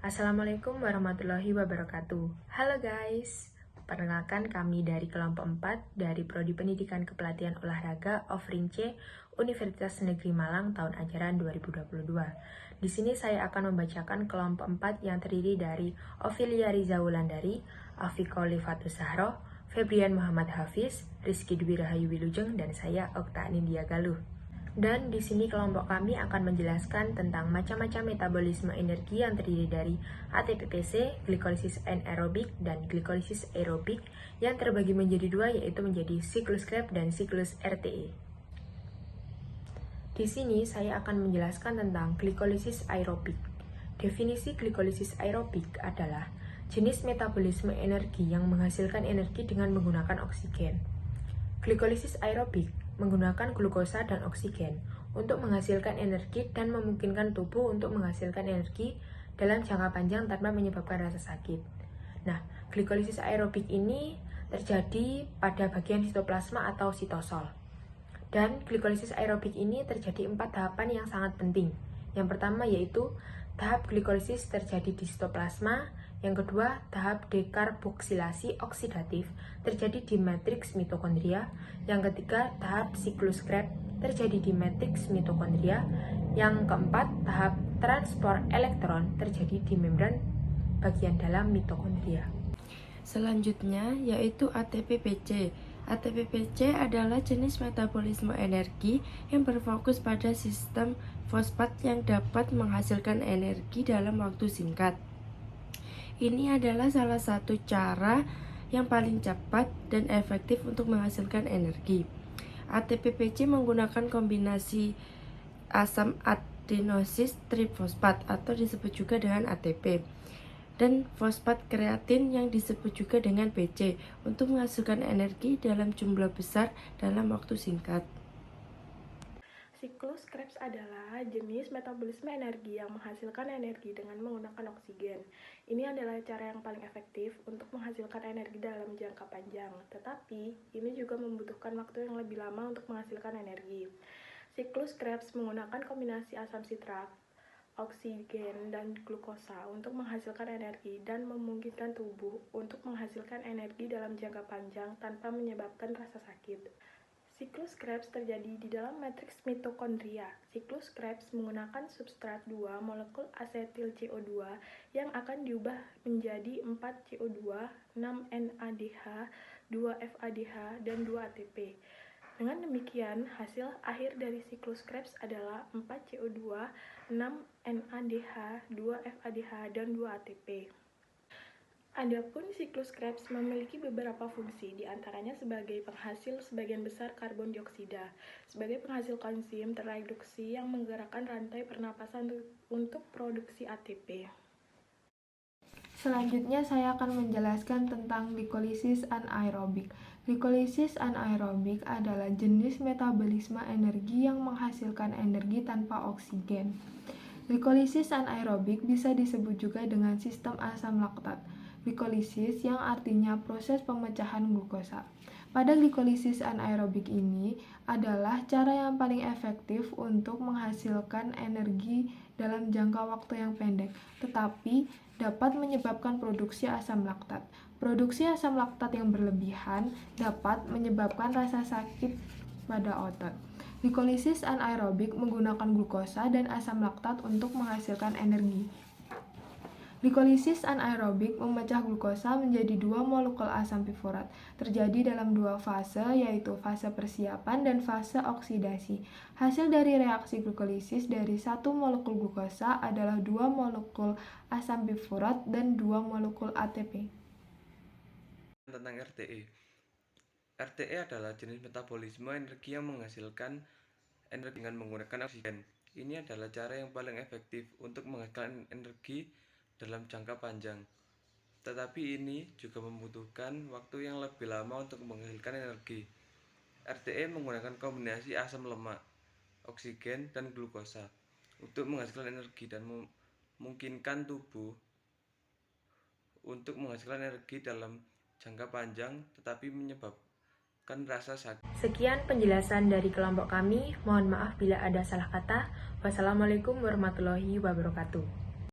Assalamualaikum warahmatullahi wabarakatuh. Halo guys, perkenalkan kami dari kelompok 4 dari Prodi Pendidikan Kepelatihan Olahraga Ofrince Universitas Negeri Malang tahun ajaran 2022. Di sini saya akan membacakan kelompok 4 yang terdiri dari Ovilia Riza Wulandari, Afiko Lifatus Sahro, Febrian Muhammad Hafiz, Rizky Dwi Rahayu Wilujeng, dan saya Okta Nindya Galuh. Dan di sini kelompok kami akan menjelaskan tentang macam-macam metabolisme energi yang terdiri dari ATP-PC, glikolisis anaerobik, dan glikolisis aerobik yang terbagi menjadi dua, yaitu menjadi siklus Krebs dan siklus RTE. Di sini saya akan menjelaskan tentang glikolisis aerobik. Definisi glikolisis aerobik adalah jenis metabolisme energi yang menghasilkan energi dengan menggunakan oksigen. Glikolisis aerobik menggunakan glukosa dan oksigen untuk menghasilkan energi dan memungkinkan tubuh untuk menghasilkan energi dalam jangka panjang tanpa menyebabkan rasa sakit. Nah, glikolisis aerobik ini terjadi pada bagian sitoplasma atau sitosol. Dan glikolisis aerobik ini terjadi 4 tahapan yang sangat penting. Yang pertama yaitu tahap glikolisis terjadi di sitoplasma. Yang kedua, tahap dekarboksilasi oksidatif terjadi di matriks mitokondria. Yang ketiga, tahap siklus Krebs terjadi di matriks mitokondria. Yang keempat, tahap transport elektron terjadi di membran bagian dalam mitokondria. Selanjutnya yaitu ATP-PC. ATP-PC adalah jenis metabolisme energi yang berfokus pada sistem fosfat yang dapat menghasilkan energi dalam waktu singkat. Ini adalah salah satu cara yang paling cepat dan efektif untuk menghasilkan energi. ATP-PC menggunakan kombinasi asam adenosis trifosfat atau disebut juga dengan ATP dan fosfat kreatin yang disebut juga dengan PC untuk menghasilkan energi dalam jumlah besar dalam waktu singkat. Siklus Krebs adalah jenis metabolisme energi yang menghasilkan energi dengan menggunakan oksigen. Ini adalah cara yang paling efektif untuk menghasilkan energi dalam jangka panjang, tetapi ini juga membutuhkan waktu yang lebih lama untuk menghasilkan energi. Siklus Krebs menggunakan kombinasi asam sitrat, oksigen, dan glukosa untuk menghasilkan energi dan memungkinkan tubuh untuk menghasilkan energi dalam jangka panjang tanpa menyebabkan rasa sakit. Siklus Krebs terjadi di dalam matriks mitokondria. Siklus Krebs menggunakan substrat 2 molekul asetil CO2 yang akan diubah menjadi 4 CO2, 6 NADH, 2 FADH, dan 2 ATP. Dengan demikian, hasil akhir dari siklus Krebs adalah 4 CO2, 6 NADH, 2 FADH, dan 2 ATP. Adapun siklus Krebs memiliki beberapa fungsi, diantaranya sebagai penghasil sebagian besar karbon dioksida, sebagai penghasil koenzim terreduksi yang menggerakkan rantai pernapasan untuk produksi ATP. Selanjutnya saya akan menjelaskan tentang glikolisis anaerobik. Glikolisis anaerobik adalah jenis metabolisme energi yang menghasilkan energi tanpa oksigen. Glikolisis anaerobik bisa disebut juga dengan sistem asam laktat. Glikolisis yang artinya proses pemecahan glukosa. Pada glikolisis anaerobik ini adalah cara yang paling efektif untuk menghasilkan energi dalam jangka waktu yang pendek, tetapi dapat menyebabkan produksi asam laktat. Produksi asam laktat yang berlebihan dapat menyebabkan rasa sakit pada otot. Glikolisis anaerobik menggunakan glukosa dan asam laktat untuk menghasilkan energi. Glikolisis anaerobik memecah glukosa menjadi 2 molekul asam piforat. Terjadi dalam 2 fase, yaitu fase persiapan dan fase oksidasi. Hasil dari reaksi glikolisis dari 1 molekul glukosa adalah 2 molekul asam piforat dan 2 molekul ATP. Tentang RTE. RTE adalah jenis metabolisme energi yang menghasilkan energi dengan menggunakan oksigen. Ini adalah cara yang paling efektif untuk menghasilkan energi dalam jangka panjang, tetapi ini juga membutuhkan waktu yang lebih lama untuk menghasilkan energi. RTE menggunakan kombinasi asam lemak, oksigen, dan glukosa untuk menghasilkan energi dan memungkinkan tubuh untuk menghasilkan energi dalam jangka panjang tetapi menyebabkan rasa sakit. Sekian penjelasan dari kelompok kami. Mohon maaf bila ada salah kata. Wassalamualaikum warahmatullahi wabarakatuh.